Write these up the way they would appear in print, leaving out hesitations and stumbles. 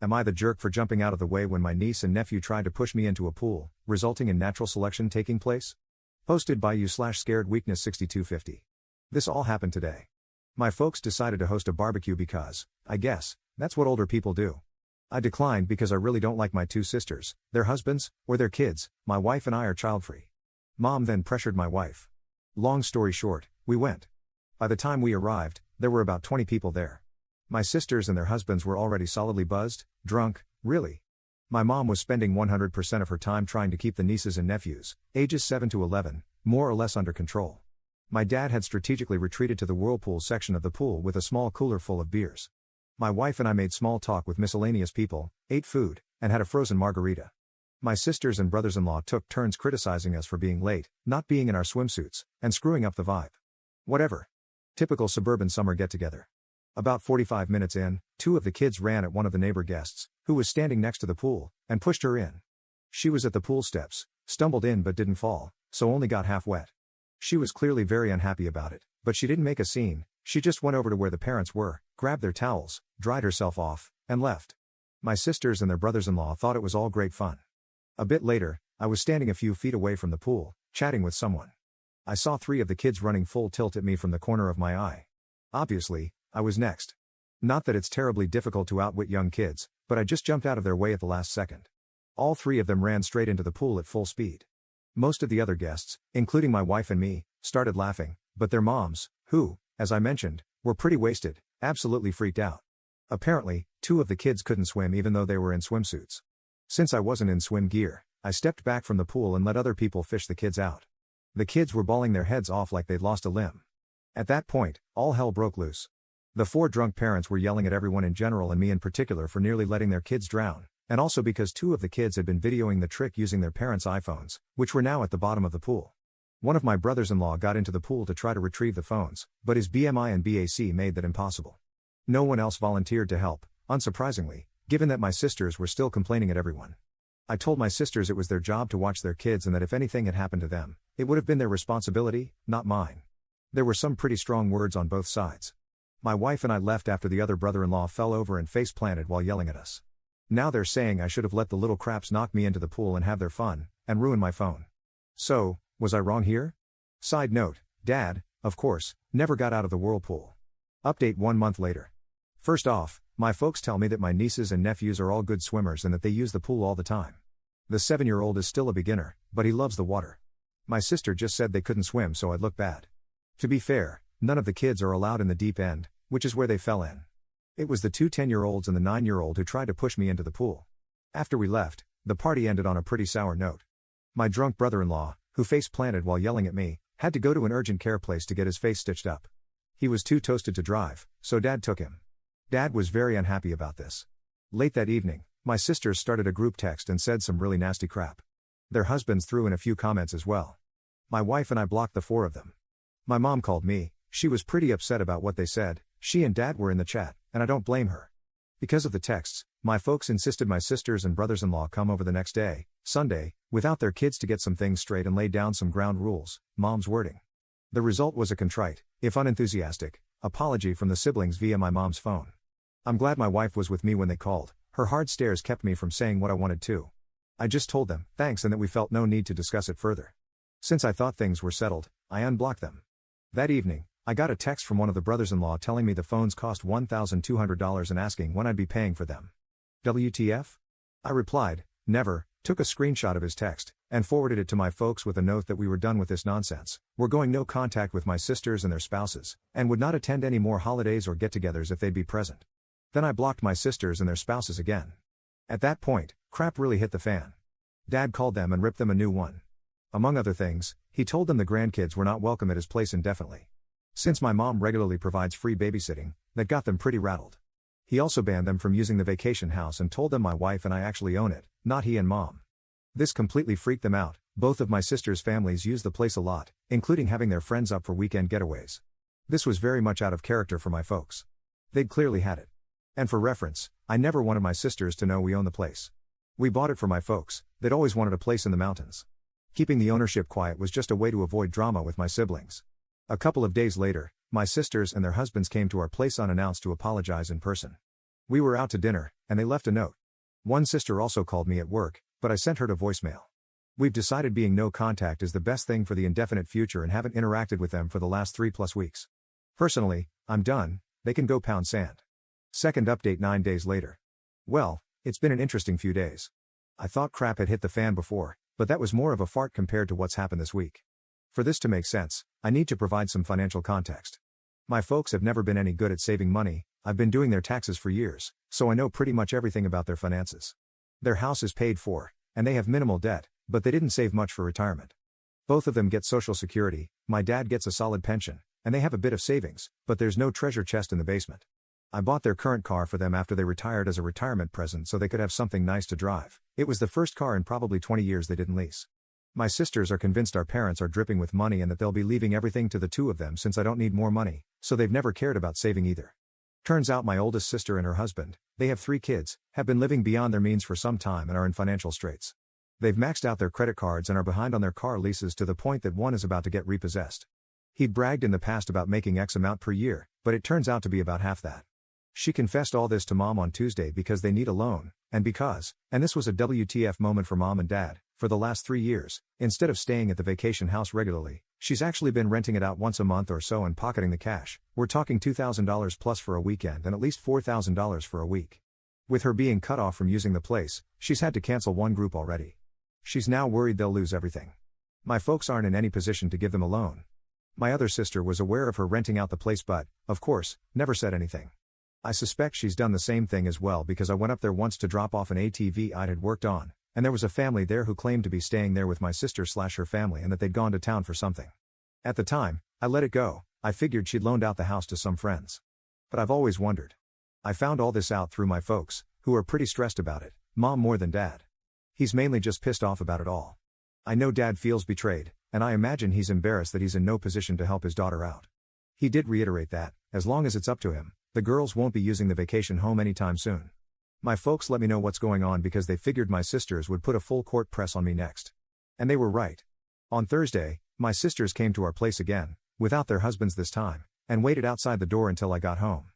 Am I the jerk for jumping out of the way when my niece and nephew tried to push me into a pool, resulting in natural selection taking place? Posted by you/scaredweakness6250. This all happened today. My folks decided to host a barbecue because, I guess, that's what older people do. I declined because I really don't like my two sisters, their husbands, or their kids. My wife and I are child-free. Mom then pressured my wife. Long story short, we went. By the time we arrived, there were about 20 people there. My sisters and their husbands were already solidly buzzed, drunk, really. My mom was spending 100% of her time trying to keep the nieces and nephews, ages 7 to 11, more or less under control. My dad had strategically retreated to the whirlpool section of the pool with a small cooler full of beers. My wife and I made small talk with miscellaneous people, ate food, and had a frozen margarita. My sisters and brothers-in-law took turns criticizing us for being late, not being in our swimsuits, and screwing up the vibe. Whatever. Typical suburban summer get-together. About 45 minutes in, two of the kids ran at one of the neighbor guests, who was standing next to the pool, and pushed her in. She was at the pool steps, stumbled in but didn't fall, so only got half wet. She was clearly very unhappy about it, but she didn't make a scene. She just went over to where the parents were, grabbed their towels, dried herself off, and left. My sisters and their brothers-in-law thought it was all great fun. A bit later, I was standing a few feet away from the pool, chatting with someone. I saw three of the kids running full tilt at me from the corner of my eye. Obviously, I was next. Not that it's terribly difficult to outwit young kids, but I just jumped out of their way at the last second. All three of them ran straight into the pool at full speed. Most of the other guests, including my wife and me, started laughing, but their moms, who, as I mentioned, were pretty wasted, absolutely freaked out. Apparently, two of the kids couldn't swim even though they were in swimsuits. Since I wasn't in swim gear, I stepped back from the pool and let other people fish the kids out. The kids were bawling their heads off like they'd lost a limb. At that point, all hell broke loose. The four drunk parents were yelling at everyone in general and me in particular for nearly letting their kids drown, and also because two of the kids had been videoing the trick using their parents' iPhones, which were now at the bottom of the pool. One of my brothers-in-law got into the pool to try to retrieve the phones, but his BMI and BAC made that impossible. No one else volunteered to help, unsurprisingly, given that my sisters were still complaining at everyone. I told my sisters it was their job to watch their kids and that if anything had happened to them, it would have been their responsibility, not mine. There were some pretty strong words on both sides. My wife and I left after the other brother-in-law fell over and face-planted while yelling at us. Now they're saying I should have let the little craps knock me into the pool and have their fun, and ruin my phone. So, was I wrong here? Side note, Dad, of course, never got out of the whirlpool. Update 1 month later. First off, my folks tell me that my nieces and nephews are all good swimmers and that they use the pool all the time. The 7-year-old is still a beginner, but he loves the water. My sister just said they couldn't swim so I'd look bad. To be fair, none of the kids are allowed in the deep end, which is where they fell in. It was the two 10-year-olds and the 9-year-old who tried to push me into the pool. After we left, the party ended on a pretty sour note. My drunk brother-in-law, who face-planted while yelling at me, had to go to an urgent care place to get his face stitched up. He was too toasted to drive, so Dad took him. Dad was very unhappy about this. Late that evening, my sisters started a group text and said some really nasty crap. Their husbands threw in a few comments as well. My wife and I blocked the four of them. My mom called me. She was pretty upset about what they said. She and Dad were in the chat, and I don't blame her. Because of the texts, my folks insisted my sisters and brothers-in-law come over the next day, Sunday, without their kids to get some things straight and lay down some ground rules, Mom's wording. The result was a contrite, if unenthusiastic, apology from the siblings via my mom's phone. I'm glad my wife was with me when they called. Her hard stares kept me from saying what I wanted to. I just told them, thanks, and that we felt no need to discuss it further. Since I thought things were settled, I unblocked them. That evening, I got a text from one of the brothers-in-law telling me the phones cost $1,200 and asking when I'd be paying for them. WTF? I replied, never, took a screenshot of his text, and forwarded it to my folks with a note that we were done with this nonsense, we're going no contact with my sisters and their spouses, and would not attend any more holidays or get-togethers if they'd be present. Then I blocked my sisters and their spouses again. At that point, crap really hit the fan. Dad called them and ripped them a new one. Among other things, he told them the grandkids were not welcome at his place indefinitely. Since my mom regularly provides free babysitting, that got them pretty rattled. He also banned them from using the vacation house and told them my wife and I actually own it, not he and Mom. This completely freaked them out. Both of my sisters' families use the place a lot, including having their friends up for weekend getaways. This was very much out of character for my folks. They'd clearly had it. And for reference, I never wanted my sisters to know we own the place. We bought it for my folks. They'd always wanted a place in the mountains. Keeping the ownership quiet was just a way to avoid drama with my siblings. A couple of days later, my sisters and their husbands came to our place unannounced to apologize in person. We were out to dinner, and they left a note. One sister also called me at work, but I sent her to voicemail. We've decided being no contact is the best thing for the indefinite future and haven't interacted with them for the last 3+ weeks. Personally, I'm done, they can go pound sand. Second update 9 days later. Well, it's been an interesting few days. I thought crap had hit the fan before, but that was more of a fart compared to what's happened this week. For this to make sense, I need to provide some financial context. My folks have never been any good at saving money. I've been doing their taxes for years, so I know pretty much everything about their finances. Their house is paid for, and they have minimal debt, but they didn't save much for retirement. Both of them get Social Security, my dad gets a solid pension, and they have a bit of savings, but there's no treasure chest in the basement. I bought their current car for them after they retired as a retirement present so they could have something nice to drive. It was the first car in probably 20 years they didn't lease. My sisters are convinced our parents are dripping with money and that they'll be leaving everything to the two of them since I don't need more money, so they've never cared about saving either. Turns out my oldest sister and her husband, they have 3 kids, have been living beyond their means for some time and are in financial straits. They've maxed out their credit cards and are behind on their car leases to the point that one is about to get repossessed. He'd bragged in the past about making X amount per year, but it turns out to be about half that. She confessed all this to Mom on Tuesday because they need a loan, and this was a WTF moment for Mom and Dad, for the last 3 years, instead of staying at the vacation house regularly, she's actually been renting it out once a month or so and pocketing the cash. We're talking $2,000 plus for a weekend and at least $4,000 for a week. With her being cut off from using the place, she's had to cancel one group already. She's now worried they'll lose everything. My folks aren't in any position to give them a loan. My other sister was aware of her renting out the place but, of course, never said anything. I suspect she's done the same thing as well because I went up there once to drop off an ATV I had worked on, and there was a family there who claimed to be staying there with my sister/her family and that they'd gone to town for something. At the time, I let it go. I figured she'd loaned out the house to some friends. But I've always wondered. I found all this out through my folks, who are pretty stressed about it, Mom more than Dad. He's mainly just pissed off about it all. I know Dad feels betrayed, and I imagine he's embarrassed that he's in no position to help his daughter out. He did reiterate that, as long as it's up to him, the girls won't be using the vacation home anytime soon. My folks let me know what's going on because they figured my sisters would put a full court press on me next. And they were right. On Thursday, my sisters came to our place again, without their husbands this time, and waited outside the door until I got home.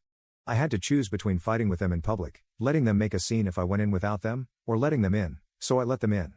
I had to choose between fighting with them in public, letting them make a scene if I went in without them, or letting them in, so I let them in.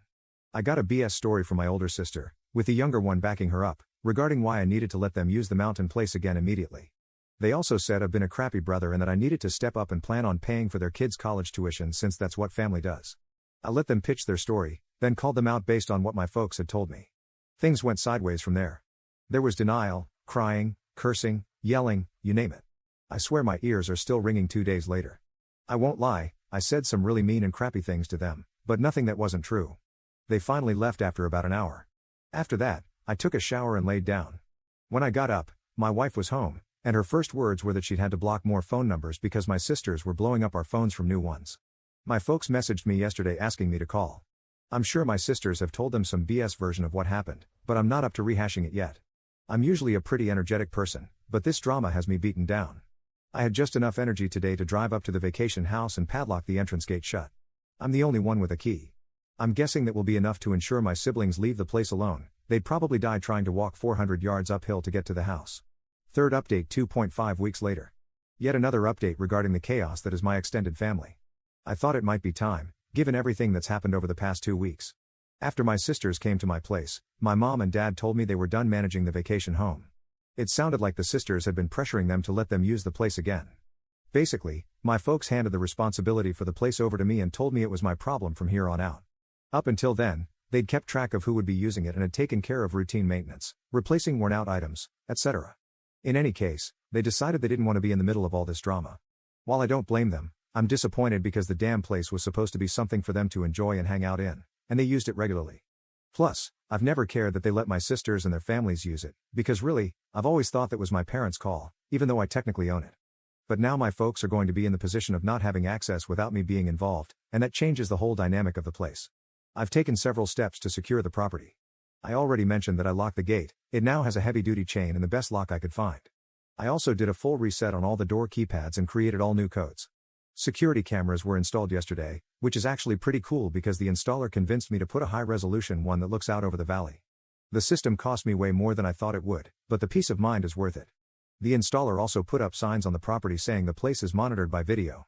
I got a BS story from my older sister, with the younger one backing her up, regarding why I needed to let them use the mountain place again immediately. They also said I've been a crappy brother and that I needed to step up and plan on paying for their kids' college tuition since that's what family does. I let them pitch their story, then called them out based on what my folks had told me. Things went sideways from there. There was denial, crying, cursing, yelling, you name it. I swear my ears are still ringing 2 days later. I won't lie, I said some really mean and crappy things to them, but nothing that wasn't true. They finally left after about an hour. After that, I took a shower and laid down. When I got up, my wife was home, and her first words were that she'd had to block more phone numbers because my sisters were blowing up our phones from new ones. My folks messaged me yesterday asking me to call. I'm sure my sisters have told them some BS version of what happened, but I'm not up to rehashing it yet. I'm usually a pretty energetic person, but this drama has me beaten down. I had just enough energy today to drive up to the vacation house and padlock the entrance gate shut. I'm the only one with a key. I'm guessing that will be enough to ensure my siblings leave the place alone. They'd probably die trying to walk 400 yards uphill to get to the house. Third update 2.5 weeks later. Yet another update regarding the chaos that is my extended family. I thought it might be time, given everything that's happened over the past 2 weeks. After my sisters came to my place, my mom and dad told me they were done managing the vacation home. It sounded like the sisters had been pressuring them to let them use the place again. Basically, my folks handed the responsibility for the place over to me and told me it was my problem from here on out. Up until then, they'd kept track of who would be using it and had taken care of routine maintenance, replacing worn-out items, etc. In any case, they decided they didn't want to be in the middle of all this drama. While I don't blame them, I'm disappointed because the damn place was supposed to be something for them to enjoy and hang out in, and they used it regularly. Plus, I've never cared that they let my sisters and their families use it, because really, I've always thought that was my parents' call, even though I technically own it. But now my folks are going to be in the position of not having access without me being involved, and that changes the whole dynamic of the place. I've taken several steps to secure the property. I already mentioned that I locked the gate. It now has a heavy-duty chain and the best lock I could find. I also did a full reset on all the door keypads and created all new codes. Security cameras were installed yesterday, which is actually pretty cool because the installer convinced me to put a high-resolution one that looks out over the valley. The system cost me way more than I thought it would, but the peace of mind is worth it. The installer also put up signs on the property saying the place is monitored by video.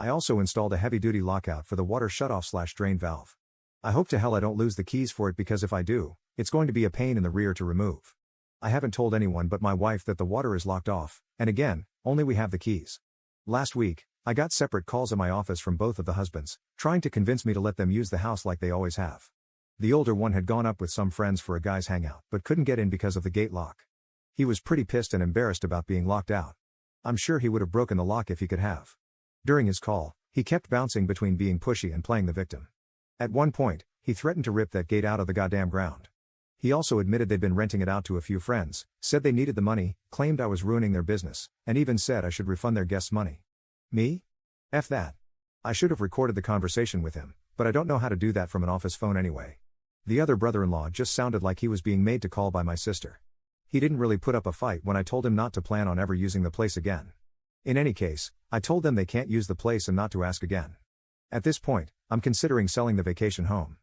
I also installed a heavy-duty lockout for the water shutoff/drain valve. I hope to hell I don't lose the keys for it, because if I do, it's going to be a pain in the rear to remove. I haven't told anyone but my wife that the water is locked off, and again, only we have the keys. Last week, I got separate calls at my office from both of the husbands, trying to convince me to let them use the house like they always have. The older one had gone up with some friends for a guys' hangout, but couldn't get in because of the gate lock. He was pretty pissed and embarrassed about being locked out. I'm sure he would have broken the lock if he could have. During his call, he kept bouncing between being pushy and playing the victim. At one point, he threatened to rip that gate out of the goddamn ground. He also admitted they'd been renting it out to a few friends, said they needed the money, claimed I was ruining their business, and even said I should refund their guests' money. Me? F that. I should have recorded the conversation with him, but I don't know how to do that from an office phone anyway. The other brother-in-law just sounded like he was being made to call by my sister. He didn't really put up a fight when I told him not to plan on ever using the place again. In any case, I told them they can't use the place and not to ask again. At this point, I'm considering selling the vacation home.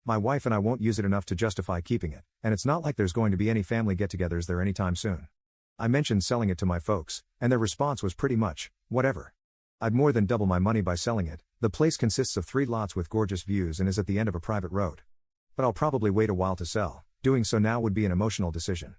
My wife and I won't use it enough to justify keeping it, and it's not like there's going to be any family get-togethers there anytime soon. I mentioned selling it to my folks, and their response was pretty much, whatever. I'd more than double my money by selling it. The place consists of 3 lots with gorgeous views and is at the end of a private road. But I'll probably wait a while to sell. Doing so now would be an emotional decision.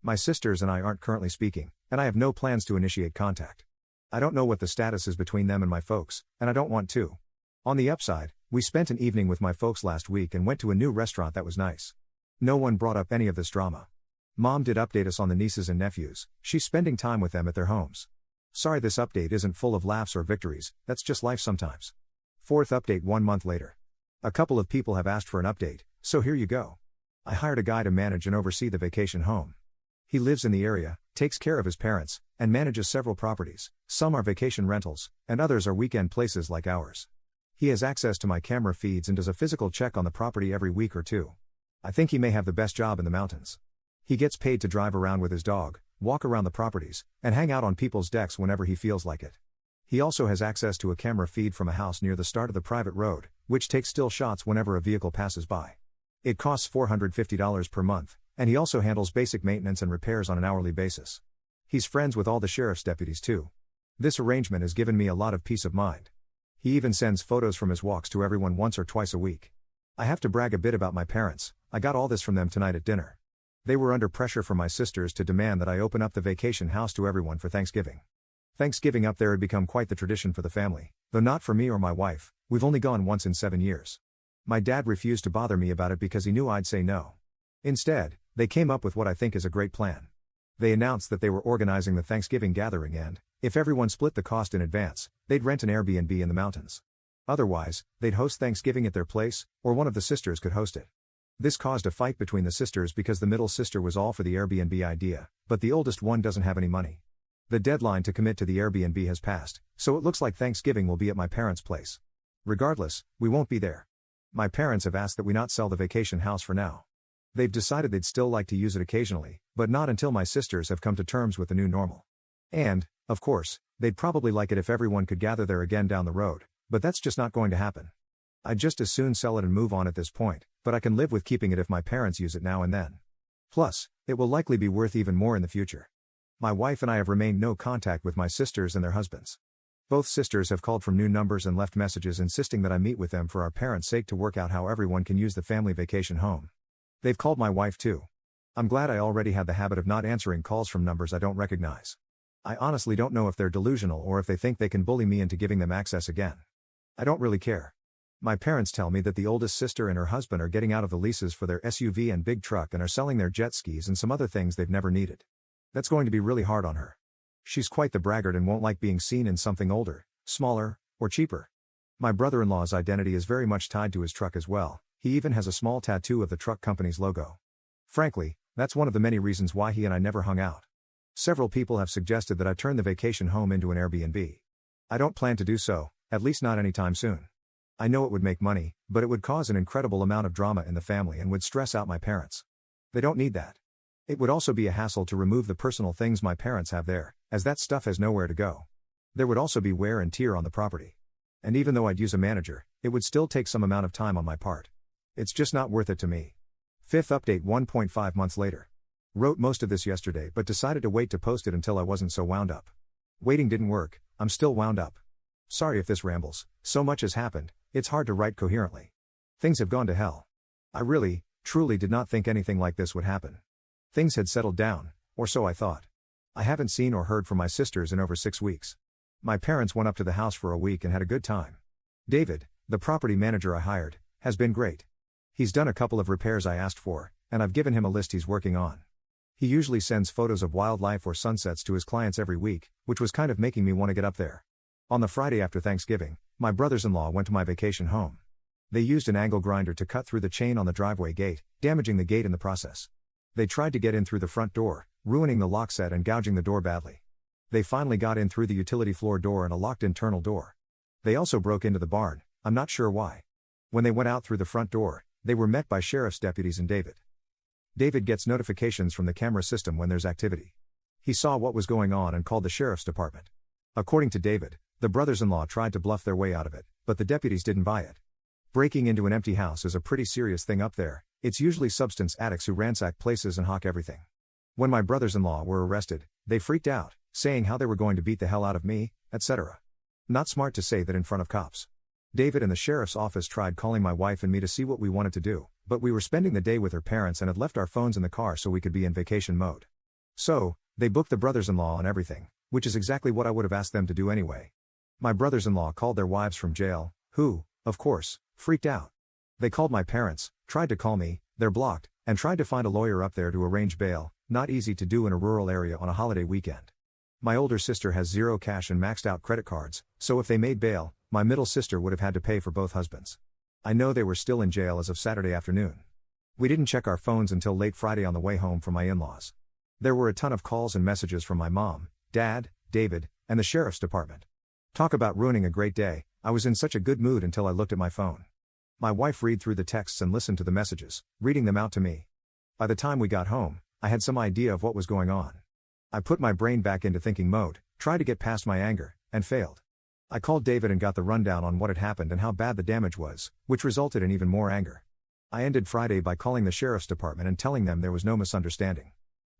My sisters and I aren't currently speaking, and I have no plans to initiate contact. I don't know what the status is between them and my folks, and I don't want to. On the upside, we spent an evening with my folks last week and went to a new restaurant that was nice. No one brought up any of this drama. Mom did update us on the nieces and nephews. She's spending time with them at their homes. Sorry this update isn't full of laughs or victories, that's just life sometimes. 4th update 1 month later. A couple of people have asked for an update, so here you go. I hired a guy to manage and oversee the vacation home. He lives in the area, takes care of his parents, and manages several properties. Some are vacation rentals, and others are weekend places like ours. He has access to my camera feeds and does a physical check on the property every week or two. I think he may have the best job in the mountains. He gets paid to drive around with his dog, walk around the properties, and hang out on people's decks whenever he feels like it. He also has access to a camera feed from a house near the start of the private road, which takes still shots whenever a vehicle passes by. It costs $450 per month, and he also handles basic maintenance and repairs on an hourly basis. He's friends with all the sheriff's deputies too. This arrangement has given me a lot of peace of mind. He even sends photos from his walks to everyone once or twice a week. I have to brag a bit about my parents. I got all this from them tonight at dinner. They were under pressure from my sisters to demand that I open up the vacation house to everyone for Thanksgiving. Thanksgiving up there had become quite the tradition for the family, though not for me or my wife. We've only gone once in 7 years. My dad refused to bother me about it because he knew I'd say no. Instead, they came up with what I think is a great plan. They announced that they were organizing the Thanksgiving gathering and, if everyone split the cost in advance, they'd rent an Airbnb in the mountains. Otherwise, they'd host Thanksgiving at their place, or one of the sisters could host it. This caused a fight between the sisters because the middle sister was all for the Airbnb idea, but the oldest one doesn't have any money. The deadline to commit to the Airbnb has passed, so it looks like Thanksgiving will be at my parents' place. Regardless, we won't be there. My parents have asked that we not sell the vacation house for now. They've decided they'd still like to use it occasionally, but not until my sisters have come to terms with the new normal. And, of course, they'd probably like it if everyone could gather there again down the road, but that's just not going to happen. I'd just as soon sell it and move on at this point, but I can live with keeping it if my parents use it now and then. Plus, it will likely be worth even more in the future. My wife and I have remained no contact with my sisters and their husbands. Both sisters have called from new numbers and left messages insisting that I meet with them for our parents' sake to work out how everyone can use the family vacation home. They've called my wife too. I'm glad I already had the habit of not answering calls from numbers I don't recognize. I honestly don't know if they're delusional or if they think they can bully me into giving them access again. I don't really care. My parents tell me that the oldest sister and her husband are getting out of the leases for their SUV and big truck and are selling their jet skis and some other things they've never needed. That's going to be really hard on her. She's quite the braggart and won't like being seen in something older, smaller, or cheaper. My brother-in-law's identity is very much tied to his truck as well. He even has a small tattoo of the truck company's logo. Frankly, that's one of the many reasons why he and I never hung out. Several people have suggested that I turn the vacation home into an Airbnb. I don't plan to do so, at least not anytime soon. I know it would make money, but it would cause an incredible amount of drama in the family and would stress out my parents. They don't need that. It would also be a hassle to remove the personal things my parents have there, as that stuff has nowhere to go. There would also be wear and tear on the property. And even though I'd use a manager, it would still take some amount of time on my part. It's just not worth it to me. 5th update 1.5 months later. Wrote most of this yesterday but decided to wait to post it until I wasn't so wound up. Waiting didn't work, I'm still wound up. Sorry if this rambles, so much has happened, it's hard to write coherently. Things have gone to hell. I really, truly did not think anything like this would happen. Things had settled down, or so I thought. I haven't seen or heard from my sisters in over 6 weeks. My parents went up to the house for a week and had a good time. David, the property manager I hired, has been great. He's done a couple of repairs I asked for, and I've given him a list he's working on. He usually sends photos of wildlife or sunsets to his clients every week, which was kind of making me want to get up there. On the Friday after Thanksgiving, my brothers-in-law went to my vacation home. They used an angle grinder to cut through the chain on the driveway gate, damaging the gate in the process. They tried to get in through the front door, ruining the lock set and gouging the door badly. They finally got in through the utility floor door and a locked internal door. They also broke into the barn, I'm not sure why. When they went out through the front door, they were met by sheriff's deputies and David. David gets notifications from the camera system when there's activity. He saw what was going on and called the sheriff's department. According to David, the brothers-in-law tried to bluff their way out of it, but the deputies didn't buy it. Breaking into an empty house is a pretty serious thing up there, it's usually substance addicts who ransack places and hawk everything. When my brothers-in-law were arrested, they freaked out, saying how they were going to beat the hell out of me, etc. Not smart to say that in front of cops. David and the sheriff's office tried calling my wife and me to see what we wanted to do, but we were spending the day with her parents and had left our phones in the car so we could be in vacation mode. So, they booked the brothers-in-law and everything, which is exactly what I would have asked them to do anyway. My brothers-in-law called their wives from jail, who, of course, freaked out. They called my parents, tried to call me, they're blocked, and tried to find a lawyer up there to arrange bail, not easy to do in a rural area on a holiday weekend. My older sister has zero cash and maxed out credit cards, so if they made bail, my middle sister would have had to pay for both husbands. I know they were still in jail as of Saturday afternoon. We didn't check our phones until late Friday on the way home from my in-laws. There were a ton of calls and messages from my mom, dad, David, and the sheriff's department. Talk about ruining a great day, I was in such a good mood until I looked at my phone. My wife read through the texts and listened to the messages, reading them out to me. By the time we got home, I had some idea of what was going on. I put my brain back into thinking mode, tried to get past my anger, and failed. I called David and got the rundown on what had happened and how bad the damage was, which resulted in even more anger. I ended Friday by calling the sheriff's department and telling them there was no misunderstanding.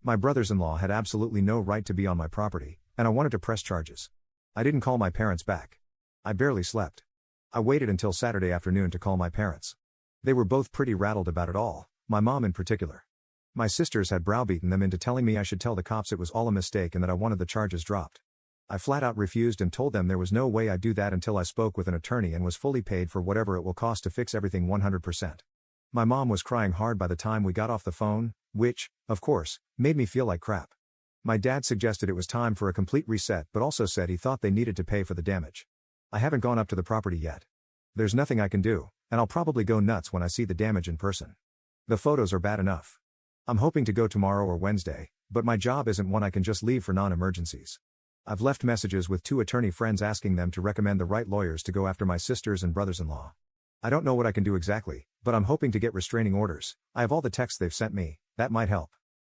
My brothers-in-law had absolutely no right to be on my property, and I wanted to press charges. I didn't call my parents back. I barely slept. I waited until Saturday afternoon to call my parents. They were both pretty rattled about it all, my mom in particular. My sisters had browbeaten them into telling me I should tell the cops it was all a mistake and that I wanted the charges dropped. I flat out refused and told them there was no way I'd do that until I spoke with an attorney and was fully paid for whatever it will cost to fix everything 100%. My mom was crying hard by the time we got off the phone, which, of course, made me feel like crap. My dad suggested it was time for a complete reset but also said he thought they needed to pay for the damage. I haven't gone up to the property yet. There's nothing I can do, and I'll probably go nuts when I see the damage in person. The photos are bad enough. I'm hoping to go tomorrow or Wednesday, but my job isn't one I can just leave for non-emergencies. I've left messages with 2 attorney friends asking them to recommend the right lawyers to go after my sisters and brothers-in-law. I don't know what I can do exactly, but I'm hoping to get restraining orders. I have all the texts they've sent me, that might help.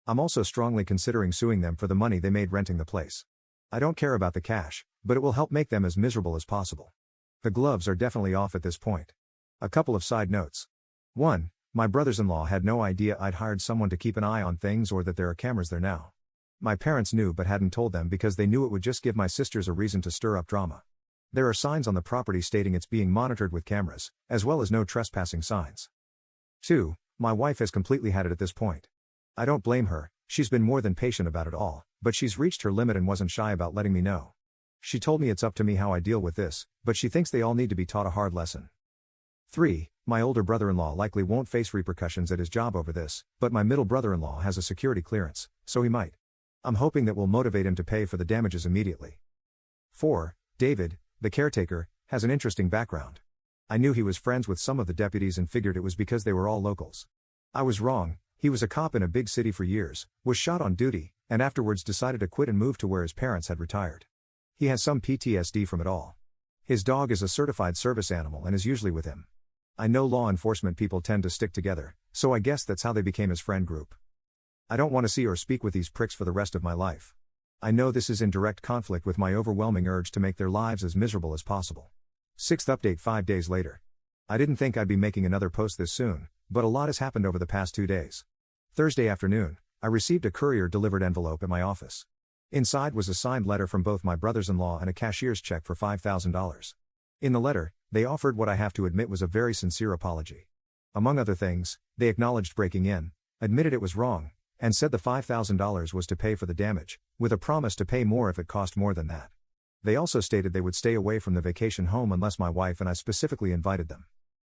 I'm also strongly considering suing them for the money they made renting the place. I don't care about the cash, but it will help make them as miserable as possible. The gloves are definitely off at this point. A couple of side notes. 1. My brothers-in-law had no idea I'd hired someone to keep an eye on things or that there are cameras there now. My parents knew but hadn't told them because they knew it would just give my sisters a reason to stir up drama. There are signs on the property stating it's being monitored with cameras, as well as no trespassing signs. 2. My wife has completely had it at this point. I don't blame her, she's been more than patient about it all, but she's reached her limit and wasn't shy about letting me know. She told me it's up to me how I deal with this, but she thinks they all need to be taught a hard lesson. 3. My older brother-in-law likely won't face repercussions at his job over this, but my middle brother-in-law has a security clearance, so he might. I'm hoping that will motivate him to pay for the damages immediately. 4. David, the caretaker, has an interesting background. I knew he was friends with some of the deputies and figured it was because they were all locals. I was wrong, he was a cop in a big city for years, was shot on duty, and afterwards decided to quit and move to where his parents had retired. He has some PTSD from it all. His dog is a certified service animal and is usually with him. I know law enforcement people tend to stick together, so I guess that's how they became his friend group. I don't want to see or speak with these pricks for the rest of my life. I know this is in direct conflict with my overwhelming urge to make their lives as miserable as possible. 6th update 5 days later. I didn't think I'd be making another post this soon, but a lot has happened over the past 2 days. Thursday afternoon, I received a courier-delivered envelope at my office. Inside was a signed letter from both my brothers-in-law and a cashier's check for $5,000. In the letter, they offered what I have to admit was a very sincere apology. Among other things, they acknowledged breaking in, admitted it was wrong, and said the $5,000 was to pay for the damage, with a promise to pay more if it cost more than that. They also stated they would stay away from the vacation home unless my wife and I specifically invited them.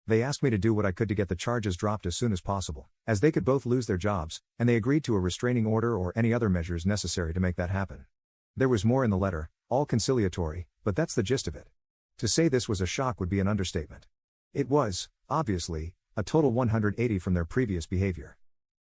They asked me to do what I could to get the charges dropped as soon as possible, as they could both lose their jobs, and they agreed to a restraining order or any other measures necessary to make that happen. There was more in the letter, all conciliatory, but that's the gist of it. To say this was a shock would be an understatement. It was, obviously, a total 180 from their previous behavior.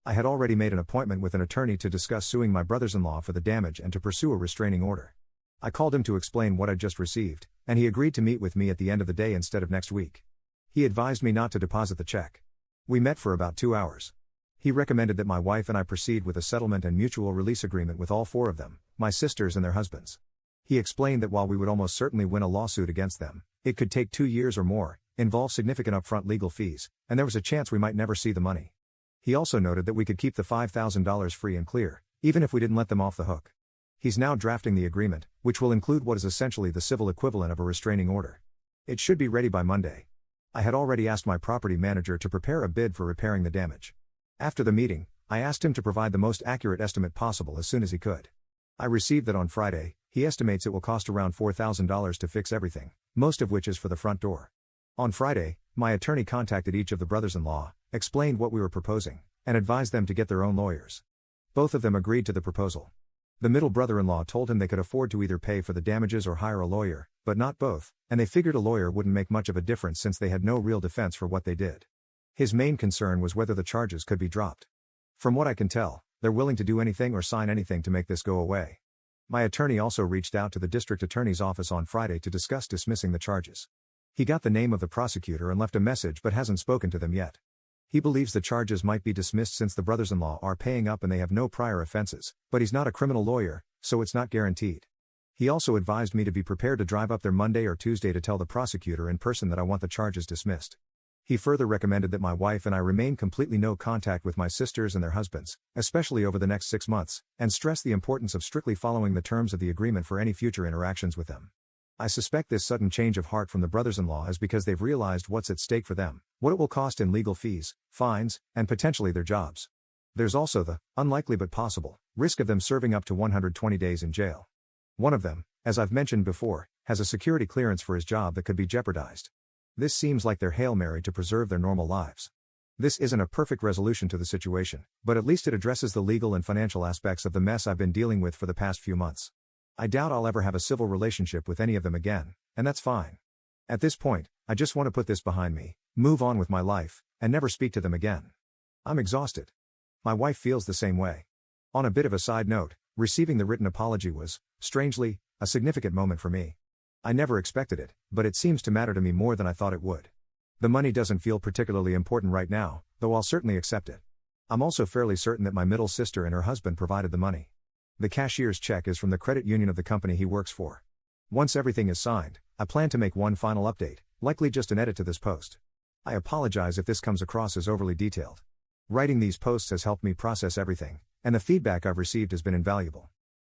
I had already made an appointment with an attorney to discuss suing my brothers-in-law for the damage and to pursue a restraining order. I called him to explain what I'd just received, and he agreed to meet with me at the end of the day instead of next week. He advised me not to deposit the check. We met for about 2 hours. He recommended that my wife and I proceed with a settlement and mutual release agreement with all 4 of them, my sisters and their husbands. He explained that while we would almost certainly win a lawsuit against them, it could take 2 years or more, involve significant upfront legal fees, and there was a chance we might never see the money. He also noted that we could keep the $5,000 free and clear, even if we didn't let them off the hook. He's now drafting the agreement, which will include what is essentially the civil equivalent of a restraining order. It should be ready by Monday. I had already asked my property manager to prepare a bid for repairing the damage. After the meeting, I asked him to provide the most accurate estimate possible as soon as he could. I received that on Friday. He estimates it will cost around $4,000 to fix everything, most of which is for the front door. On Friday, my attorney contacted each of the brothers-in-law, explained what we were proposing, and advised them to get their own lawyers. Both of them agreed to the proposal. The middle brother-in-law told him they could afford to either pay for the damages or hire a lawyer, but not both, and they figured a lawyer wouldn't make much of a difference since they had no real defense for what they did. His main concern was whether the charges could be dropped. From what I can tell, they're willing to do anything or sign anything to make this go away. My attorney also reached out to the district attorney's office on Friday to discuss dismissing the charges. He got the name of the prosecutor and left a message but hasn't spoken to them yet. He believes the charges might be dismissed since the brothers-in-law are paying up and they have no prior offenses, but he's not a criminal lawyer, so it's not guaranteed. He also advised me to be prepared to drive up there Monday or Tuesday to tell the prosecutor in person that I want the charges dismissed. He further recommended that my wife and I remain completely no contact with my sisters and their husbands, especially over the next 6 months, and stressed the importance of strictly following the terms of the agreement for any future interactions with them. I suspect this sudden change of heart from the brothers-in-law is because they've realized what's at stake for them, what it will cost in legal fees, fines, and potentially their jobs. There's also the, unlikely but possible, risk of them serving up to 120 days in jail. One of them, as I've mentioned before, has a security clearance for his job that could be jeopardized. This seems like their Hail Mary to preserve their normal lives. This isn't a perfect resolution to the situation, but at least it addresses the legal and financial aspects of the mess I've been dealing with for the past few months. I doubt I'll ever have a civil relationship with any of them again, and that's fine. At this point, I just want to put this behind me, move on with my life, and never speak to them again. I'm exhausted. My wife feels the same way. On a bit of a side note, receiving the written apology was, strangely, a significant moment for me. I never expected it, but it seems to matter to me more than I thought it would. The money doesn't feel particularly important right now, though I'll certainly accept it. I'm also fairly certain that my middle sister and her husband provided the money. The cashier's check is from the credit union of the company he works for. Once everything is signed, I plan to make one final update, likely just an edit to this post. I apologize if this comes across as overly detailed. Writing these posts has helped me process everything, and the feedback I've received has been invaluable.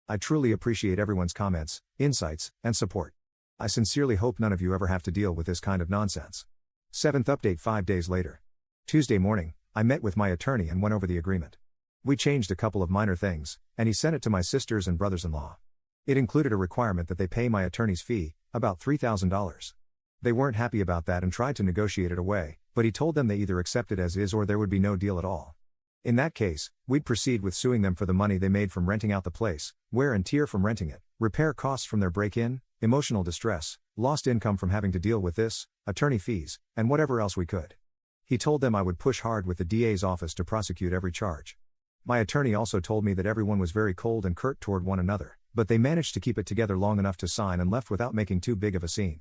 I truly appreciate everyone's comments, insights, and support. I sincerely hope none of you ever have to deal with this kind of nonsense. 7th update 5 days later. Tuesday morning, I met with my attorney and went over the agreement. We changed a couple of minor things, and he sent it to my sisters and brothers-in-law. It included a requirement that they pay my attorney's fee, about $3,000. They weren't happy about that and tried to negotiate it away, but he told them they either accept it as is or there would be no deal at all. In that case, we'd proceed with suing them for the money they made from renting out the place, wear and tear from renting it, repair costs from their break-in, emotional distress, lost income from having to deal with this, attorney fees, and whatever else we could. He told them I would push hard with the DA's office to prosecute every charge. My attorney also told me that everyone was very cold and curt toward one another, but they managed to keep it together long enough to sign and left without making too big of a scene.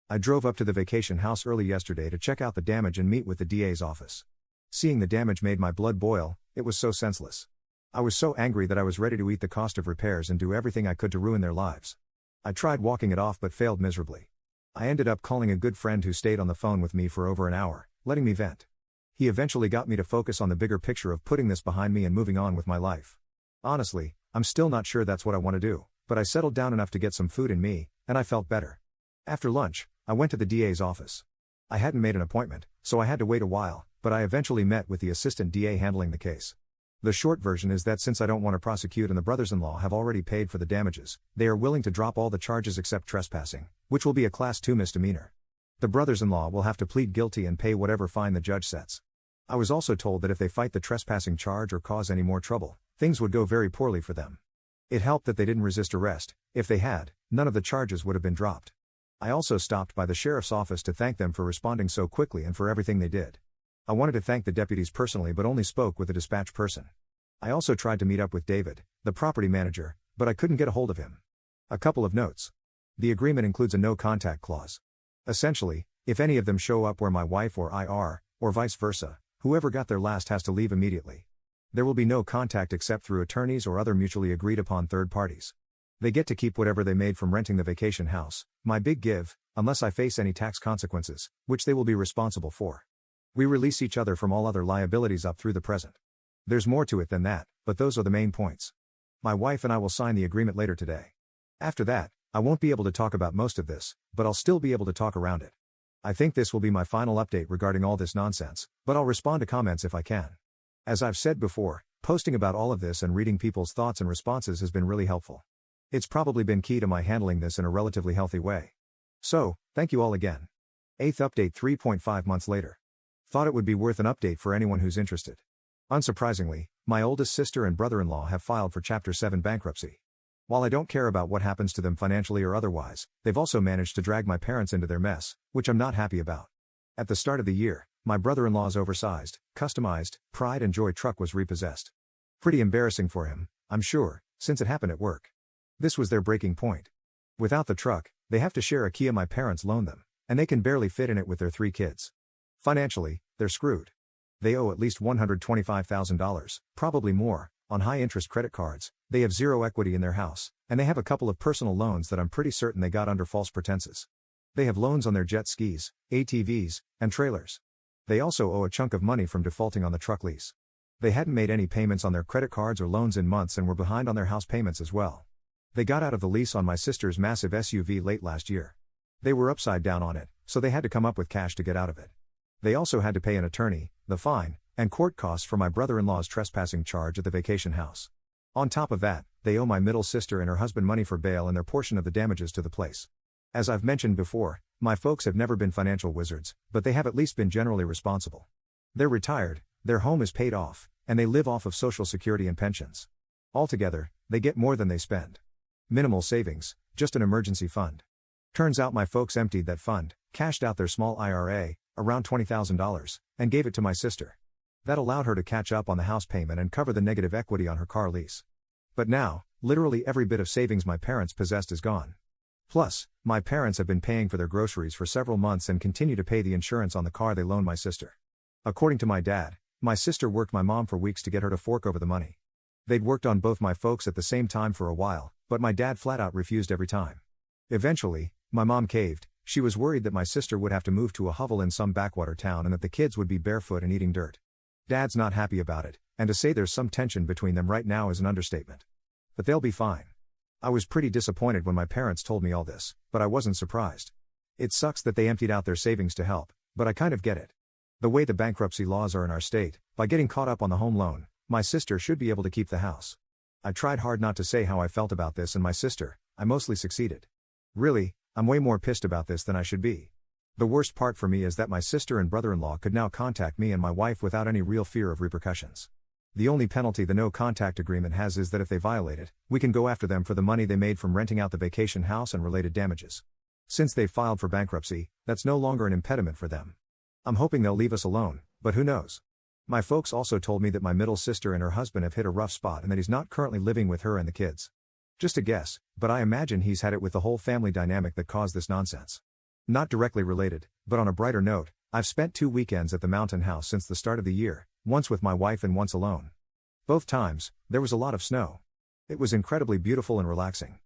I drove up to the vacation house early yesterday to check out the damage and meet with the DA's office. Seeing the damage made my blood boil, it was so senseless. I was so angry that I was ready to eat the cost of repairs and do everything I could to ruin their lives. I tried walking it off but failed miserably. I ended up calling a good friend who stayed on the phone with me for over an hour, letting me vent. He eventually got me to focus on the bigger picture of putting this behind me and moving on with my life. Honestly, I'm still not sure that's what I want to do, but I settled down enough to get some food in me, and I felt better. After lunch, I went to the DA's office. I hadn't made an appointment, so I had to wait a while, but I eventually met with the assistant DA handling the case. The short version is that since I don't want to prosecute and the brothers-in-law have already paid for the damages, they are willing to drop all the charges except trespassing, which will be a Class 2 misdemeanor. The brothers-in-law will have to plead guilty and pay whatever fine the judge sets. I was also told that if they fight the trespassing charge or cause any more trouble, things would go very poorly for them. It helped that they didn't resist arrest. If they had, none of the charges would have been dropped. I also stopped by the sheriff's office to thank them for responding so quickly and for everything they did. I wanted to thank the deputies personally but only spoke with a dispatch person. I also tried to meet up with David, the property manager, but I couldn't get a hold of him. A couple of notes. The agreement includes a no-contact clause. Essentially, if any of them show up where my wife or I are, or vice versa, whoever got there last has to leave immediately. There will be no contact except through attorneys or other mutually agreed upon third parties. They get to keep whatever they made from renting the vacation house, my big give, unless I face any tax consequences, which they will be responsible for. We release each other from all other liabilities up through the present. There's more to it than that, but those are the main points. My wife and I will sign the agreement later today. After that, I won't be able to talk about most of this, but I'll still be able to talk around it. I think this will be my final update regarding all this nonsense, but I'll respond to comments if I can. As I've said before, posting about all of this and reading people's thoughts and responses has been really helpful. It's probably been key to my handling this in a relatively healthy way. So, thank you all again. 8th update 3.5 months later. Thought it would be worth an update for anyone who's interested. Unsurprisingly, my oldest sister and brother-in-law have filed for Chapter 7 bankruptcy. While I don't care about what happens to them financially or otherwise, they've also managed to drag my parents into their mess, which I'm not happy about. At the start of the year, my brother-in-law's oversized, customized, Pride and Joy truck was repossessed. Pretty embarrassing for him, I'm sure, since it happened at work. This was their breaking point. Without the truck, they have to share a Kia my parents loaned them, and they can barely fit in it with their 3 kids. Financially, they're screwed. They owe at least $125,000, probably more, on high-interest credit cards. They have zero equity in their house, and they have a couple of personal loans that I'm pretty certain they got under false pretenses. They have loans on their jet skis, ATVs, and trailers. They also owe a chunk of money from defaulting on the truck lease. They hadn't made any payments on their credit cards or loans in months and were behind on their house payments as well. They got out of the lease on my sister's massive SUV late last year. They were upside down on it, so they had to come up with cash to get out of it. They also had to pay an attorney, the fine, and court costs for my brother-in-law's trespassing charge at the vacation house. On top of that, they owe my middle sister and her husband money for bail and their portion of the damages to the place. As I've mentioned before, my folks have never been financial wizards, but they have at least been generally responsible. They're retired, their home is paid off, and they live off of Social Security and pensions. Altogether, they get more than they spend. Minimal savings, just an emergency fund. Turns out my folks emptied that fund, cashed out their small IRA, around $20,000, and gave it to my sister. That allowed her to catch up on the house payment and cover the negative equity on her car lease. But now, literally every bit of savings my parents possessed is gone. Plus, my parents have been paying for their groceries for several months and continue to pay the insurance on the car they loaned my sister. According to my dad, my sister worked my mom for weeks to get her to fork over the money. They'd worked on both my folks at the same time for a while, but my dad flat out refused every time. Eventually, my mom caved. She was worried that my sister would have to move to a hovel in some backwater town and that the kids would be barefoot and eating dirt. Dad's not happy about it, and to say there's some tension between them right now is an understatement. But they'll be fine. I was pretty disappointed when my parents told me all this, but I wasn't surprised. It sucks that they emptied out their savings to help, but I kind of get it. The way the bankruptcy laws are in our state, by getting caught up on the home loan, my sister should be able to keep the house. I tried hard not to say how I felt about this and my sister, I mostly succeeded. Really, I'm way more pissed about this than I should be. The worst part for me is that my sister and brother-in-law could now contact me and my wife without any real fear of repercussions. The only penalty the no-contact agreement has is that if they violate it, we can go after them for the money they made from renting out the vacation house and related damages. Since they filed for bankruptcy, that's no longer an impediment for them. I'm hoping they'll leave us alone, but who knows? My folks also told me that my middle sister and her husband have hit a rough spot and that he's not currently living with her and the kids. Just a guess, but I imagine he's had it with the whole family dynamic that caused this nonsense. Not directly related, but on a brighter note, I've spent 2 weekends at the mountain house since the start of the year, once with my wife and once alone. Both times, there was a lot of snow. It was incredibly beautiful and relaxing.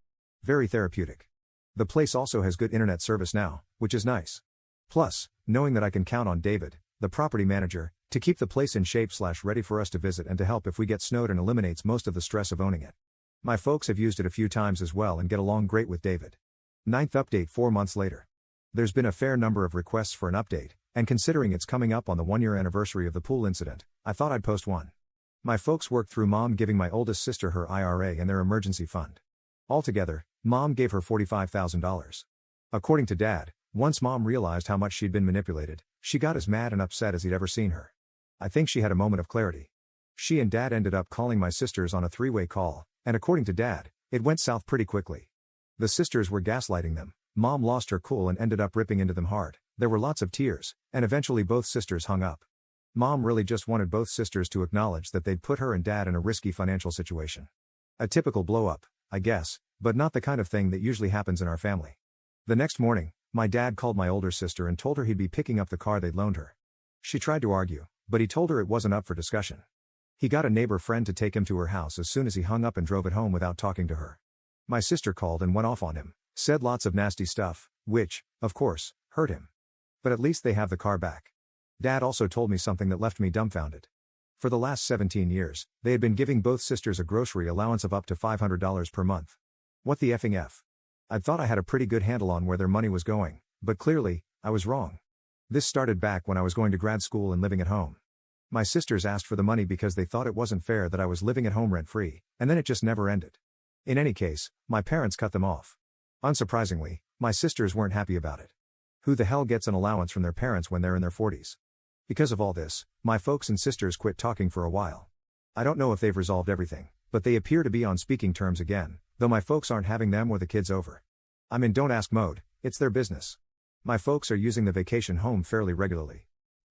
Very therapeutic. The place also has good internet service now, which is nice. Plus, knowing that I can count on David, the property manager, to keep the place in shape/ready for us to visit and to help if we get snowed and eliminates most of the stress of owning it. My folks have used it a few times as well and get along great with David. Ninth update 4 months later. There's been a fair number of requests for an update, and considering it's coming up on the 1-year anniversary of the pool incident, I thought I'd post one. My folks worked through Mom giving my oldest sister her IRA and their emergency fund. Altogether, Mom gave her $45,000. According to Dad, once Mom realized how much she'd been manipulated, she got as mad and upset as he'd ever seen her. I think she had a moment of clarity. She and Dad ended up calling my sisters on a 3-way call, and according to Dad, it went south pretty quickly. The sisters were gaslighting them. Mom lost her cool and ended up ripping into them hard. There were lots of tears, and eventually both sisters hung up. Mom really just wanted both sisters to acknowledge that they'd put her and Dad in a risky financial situation. A typical blow-up, I guess, but not the kind of thing that usually happens in our family. The next morning, my dad called my older sister and told her he'd be picking up the car they'd loaned her. She tried to argue, but he told her it wasn't up for discussion. He got a neighbor friend to take him to her house as soon as he hung up and drove it home without talking to her. My sister called and went off on him, said lots of nasty stuff, which, of course, hurt him. But at least they have the car back. Dad also told me something that left me dumbfounded. For the last 17 years, they had been giving both sisters a grocery allowance of up to $500 per month. What the effing F? I'd thought I had a pretty good handle on where their money was going, but clearly, I was wrong. This started back when I was going to grad school and living at home. My sisters asked for the money because they thought it wasn't fair that I was living at home rent-free, and then it just never ended. In any case, my parents cut them off. Unsurprisingly, my sisters weren't happy about it. Who the hell gets an allowance from their parents when they're in their 40s? Because of all this, my folks and sisters quit talking for a while. I don't know if they've resolved everything, but they appear to be on speaking terms again, though my folks aren't having them or the kids over. I'm in don't ask mode, it's their business. My folks are using the vacation home fairly regularly.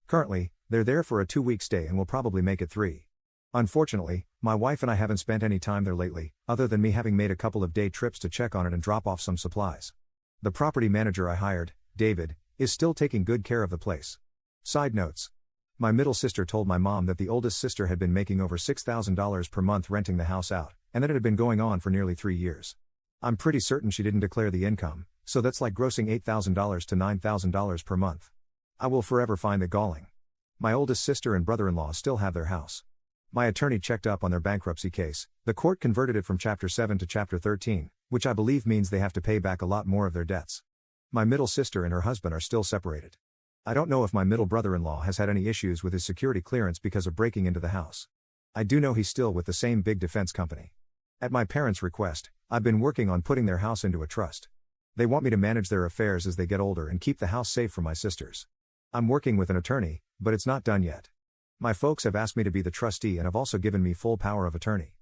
Currently, they're there for a 2-week stay and will probably make it 3. Unfortunately, my wife and I haven't spent any time there lately, other than me having made a couple of day trips to check on it and drop off some supplies. The property manager I hired, David, is still taking good care of the place. Side notes. My middle sister told my mom that the oldest sister had been making over $6,000 per month renting the house out, and that it had been going on for nearly 3 years. I'm pretty certain she didn't declare the income, so that's like grossing $8,000 to $9,000 per month. I will forever find it galling. My oldest sister and brother-in-law still have their house. My attorney checked up on their bankruptcy case. The court converted it from Chapter 7 to Chapter 13, which I believe means they have to pay back a lot more of their debts. My middle sister and her husband are still separated. I don't know if my middle brother-in-law has had any issues with his security clearance because of breaking into the house. I do know he's still with the same big defense company. At my parents' request, I've been working on putting their house into a trust. They want me to manage their affairs as they get older and keep the house safe for my sisters. I'm working with an attorney, but it's not done yet. My folks have asked me to be the trustee and have also given me full power of attorney.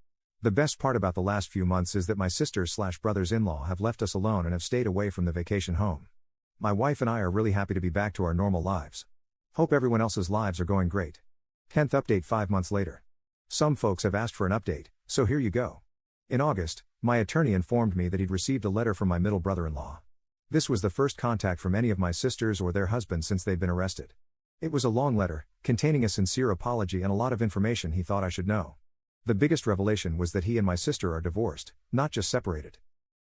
The best part about the last few months is that my sisters/brothers-in-law have left us alone and have stayed away from the vacation home. My wife and I are really happy to be back to our normal lives. Hope everyone else's lives are going great. 10th update 5 months later. Some folks have asked for an update, so here you go. In August, my attorney informed me that he'd received a letter from my middle brother-in-law. This was the first contact from any of my sisters or their husbands since they'd been arrested. It was a long letter, containing a sincere apology and a lot of information he thought I should know. The biggest revelation was that he and my sister are divorced, not just separated.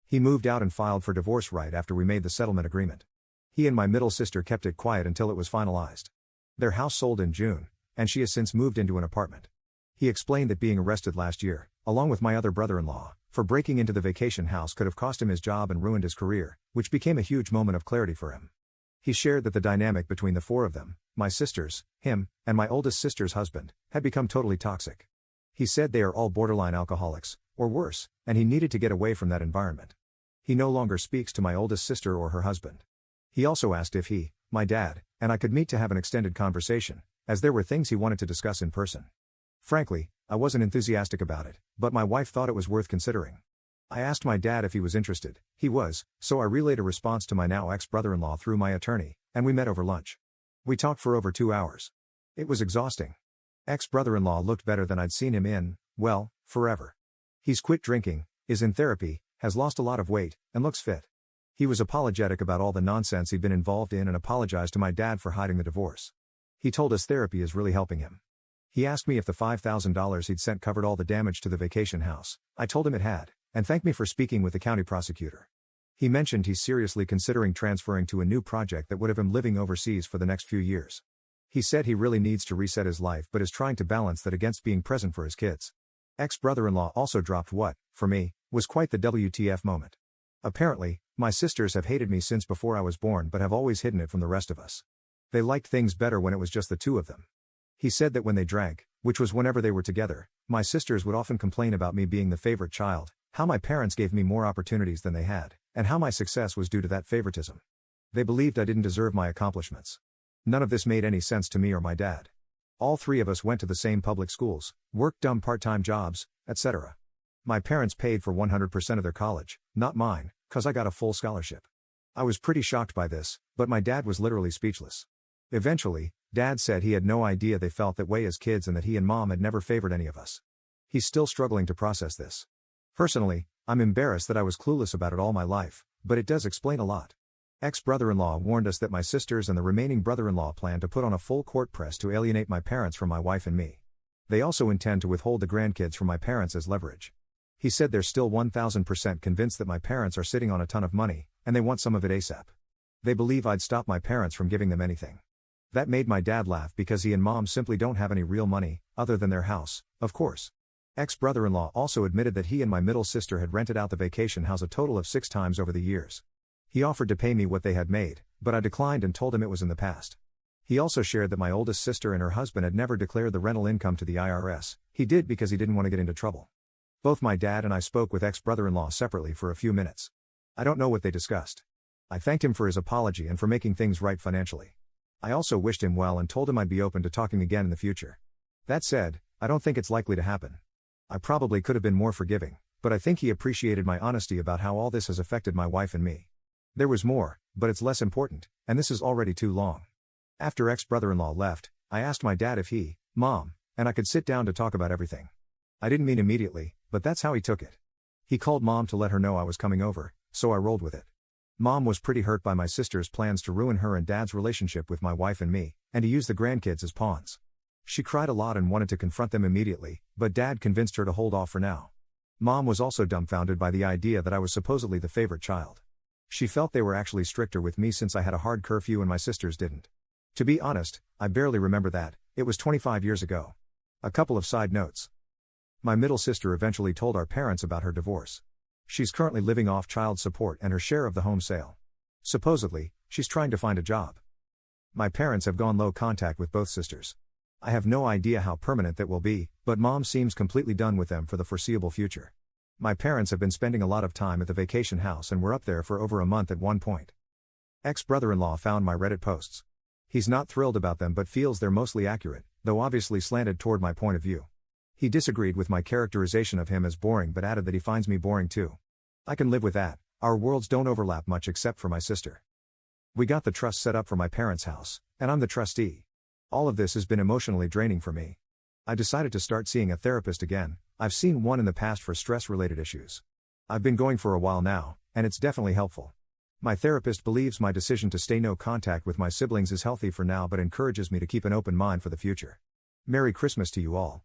He moved out and filed for divorce right after we made the settlement agreement. He and my middle sister kept it quiet until it was finalized. Their house sold in June, and she has since moved into an apartment. He explained that being arrested last year, along with my other brother-in-law, for breaking into the vacation house could have cost him his job and ruined his career, which became a huge moment of clarity for him. He shared that the dynamic between the 4 of them, my sisters, him, and my oldest sister's husband, had become totally toxic. He said they are all borderline alcoholics, or worse, and he needed to get away from that environment. He no longer speaks to my oldest sister or her husband. He also asked if he, my dad, and I could meet to have an extended conversation, as there were things he wanted to discuss in person. Frankly, I wasn't enthusiastic about it, but my wife thought it was worth considering. I asked my dad if he was interested. He was, so I relayed a response to my now ex-brother-in-law through my attorney, and we met over lunch. We talked for over 2 hours. It was exhausting. Ex-brother-in-law looked better than I'd seen him in, well, forever. He's quit drinking, is in therapy, has lost a lot of weight, and looks fit. He was apologetic about all the nonsense he'd been involved in and apologized to my dad for hiding the divorce. He told us therapy is really helping him. He asked me if the $5,000 he'd sent covered all the damage to the vacation house. I told him it had, and thanked me for speaking with the county prosecutor. He mentioned he's seriously considering transferring to a new project that would have him living overseas for the next few years. He said he really needs to reset his life but is trying to balance that against being present for his kids. Ex-brother-in-law also dropped what, for me, Was quite the WTF moment. Apparently, my sisters have hated me since before I was born but have always hidden it from the rest of us. They liked things better when it was just the two of them. He said that when they drank, which was whenever they were together, my sisters would often complain about me being the favorite child, how my parents gave me more opportunities than they had, and how my success was due to that favoritism. They believed I didn't deserve my accomplishments. None of this made any sense to me or my dad. All three of us went to the same public schools, worked dumb part-time jobs, etc. My parents paid for 100% of their college, not mine, 'cause I got a full scholarship. I was pretty shocked by this, but my dad was literally speechless. Eventually, Dad said he had no idea they felt that way as kids and that he and Mom had never favored any of us. He's still struggling to process this. Personally, I'm embarrassed that I was clueless about it all my life, but it does explain a lot. Ex-brother-in-law warned us that my sisters and the remaining brother-in-law plan to put on a full court press to alienate my parents from my wife and me. They also intend to withhold the grandkids from my parents as leverage. He said they're still 1000% convinced that my parents are sitting on a ton of money, and they want some of it ASAP. They believe I'd stop my parents from giving them anything. That made my dad laugh because he and Mom simply don't have any real money, other than their house, of course. Ex-brother-in-law also admitted that he and my middle sister had rented out the vacation house a total of 6 times over the years. He offered to pay me what they had made, but I declined and told him it was in the past. He also shared that my oldest sister and her husband had never declared the rental income to the IRS. He did because he didn't want to get into trouble. Both my dad and I spoke with ex-brother-in-law separately for a few minutes. I don't know what they discussed. I thanked him for his apology and for making things right financially. I also wished him well and told him I'd be open to talking again in the future. That said, I don't think it's likely to happen. I probably could have been more forgiving, but I think he appreciated my honesty about how all this has affected my wife and me. There was more, but it's less important, and this is already too long. After ex-brother-in-law left, I asked my dad if he, Mom, and I could sit down to talk about everything. I didn't mean immediately, but that's how he took it. He called Mom to let her know I was coming over, so I rolled with it. Mom was pretty hurt by my sister's plans to ruin her and Dad's relationship with my wife and me, and to use the grandkids as pawns. She cried a lot and wanted to confront them immediately, but Dad convinced her to hold off for now. Mom was also dumbfounded by the idea that I was supposedly the favorite child. She felt they were actually stricter with me since I had a hard curfew and my sisters didn't. To be honest, I barely remember that. It was 25 years ago. A couple of side notes. My middle sister eventually told our parents about her divorce. She's currently living off child support and her share of the home sale. Supposedly, she's trying to find a job. My parents have gone low contact with both sisters. I have no idea how permanent that will be, but Mom seems completely done with them for the foreseeable future. My parents have been spending a lot of time at the vacation house and were up there for over a month at one point. Ex-brother-in-law found my Reddit posts. He's not thrilled about them but feels they're mostly accurate, though obviously slanted toward my point of view. He disagreed with my characterization of him as boring but added that he finds me boring too. I can live with that, our worlds don't overlap much except for my sister. We got the trust set up for my parents' house, and I'm the trustee. All of this has been emotionally draining for me. I decided to start seeing a therapist again. I've seen one in the past for stress-related issues. I've been going for a while now, and it's definitely helpful. My therapist believes my decision to stay no contact with my siblings is healthy for now but encourages me to keep an open mind for the future. Merry Christmas to you all.